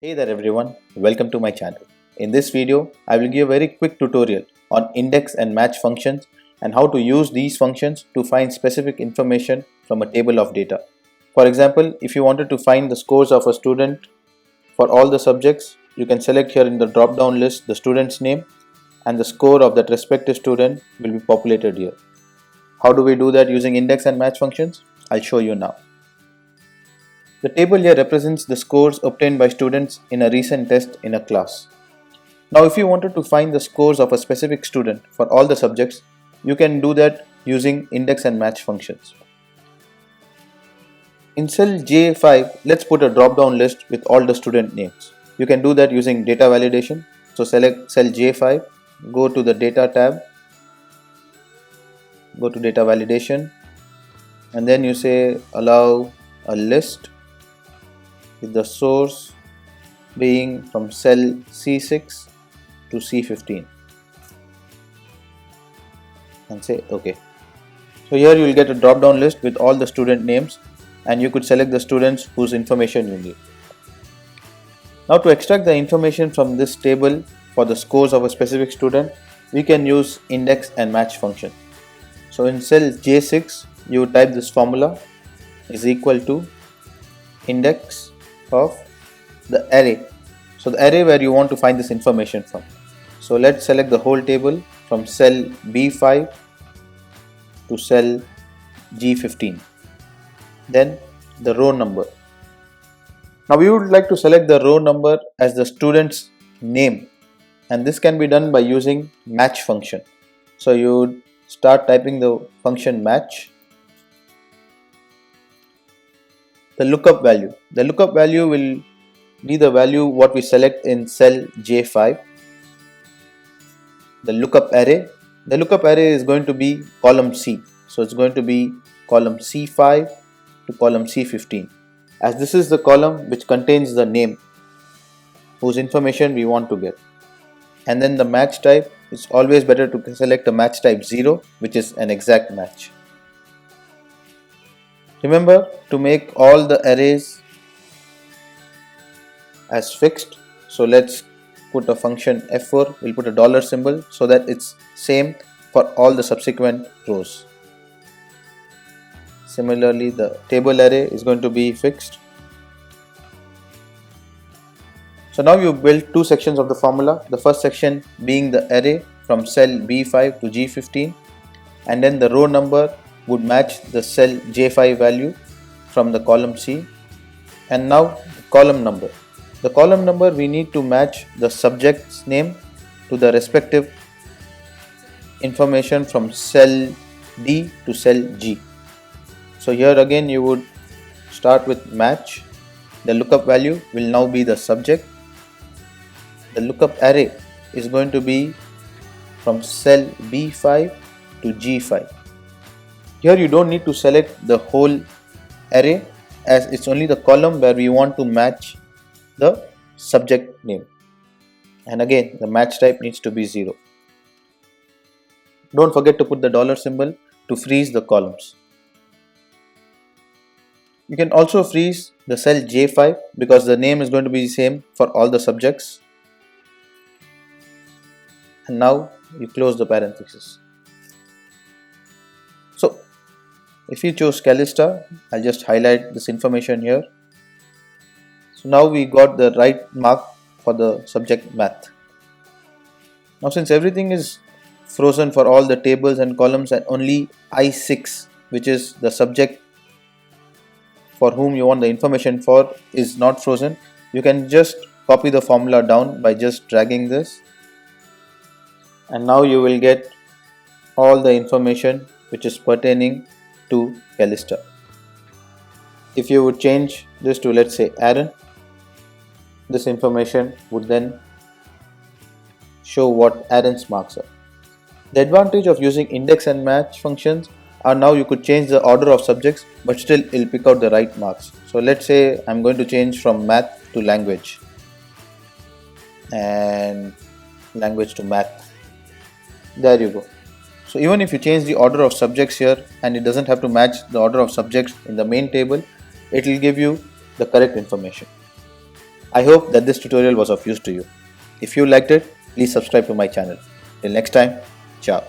Hey there everyone, welcome to my channel. In this video, I will give a very quick tutorial on index and match functions and how to use these functions to find specific information from a table of data. For example, if you wanted to find the scores of a student for all the subjects, you can select here in the drop down list the student's name and the score of that respective student will be populated here. How do we do that using index and match functions? I'll show you now. The table here represents the scores obtained by students in a recent test in a class. Now if you wanted to find the scores of a specific student for all the subjects, you can do that using index and match functions. In cell J5, let's put a drop down list with all the student names. You can do that using data validation. So select cell J5, go to the data tab, go to data validation, and then you say allow a list with the source being from cell C6 to C15 and say OK. So here you will get a drop down list with all the student names and you could select the students whose information you need. Now to extract the information from this table for the scores of a specific student, we can use index and match function. So in cell J6 you type this formula is equal to index of the array. So the array where you want to find this information from. So let's select the whole table from cell B5 to cell G15. Then the row number. Now we would like to select the row number as the student's name, and this can be done by using match function. So you would start typing the function match. The lookup value. The lookup value will be the value what we select in cell J5. The lookup array. The lookup array is going to be column C. So it's going to be column C5 to column C15. As this is the column which contains the name whose information we want to get. And then the match type, it's always better to select a match type 0, which is an exact match. Remember to make all the arrays as fixed. So let's put a function f4, we'll put a dollar symbol so that it's same for all the subsequent rows. Similarly, the table array is going to be fixed. So now you build two sections of the formula. The first section being the array from cell B5 to G15, and then the row number would match the cell J5 value from the column C. And now the column number. The column number we need to match the subject's name to the respective information from cell D to cell G. So here again you would start with match. The lookup value will now be the subject. The lookup array is going to be from cell B5 to G5. Here you don't need to select the whole array as it's only the column where we want to match the subject name. And again the match type needs to be 0. Don't forget to put the dollar symbol to freeze the columns. You can also freeze the cell J5 because the name is going to be the same for all the subjects. And now you close the parenthesis. So if you choose Calista, I'll just highlight this information here. So now we got the right mark for the subject math. Now since everything is frozen for all the tables and columns and only I6, which is the subject for whom you want the information for, is not frozen, you can just copy the formula down by just dragging this, and now you will get all the information which is pertaining to Calista. If you would change this to, let's say, Aaron, this information would then show what Aaron's marks are. The advantage of using index and match functions are now you could change the order of subjects, but still it will pick out the right marks. So let's say I'm going to change from math to language and language to math. There you go. So even if you change the order of subjects here and it doesn't have to match the order of subjects in the main table, it will give you the correct information. I hope that this tutorial was of use to you. If you liked it, please subscribe to my channel. Till next time, ciao.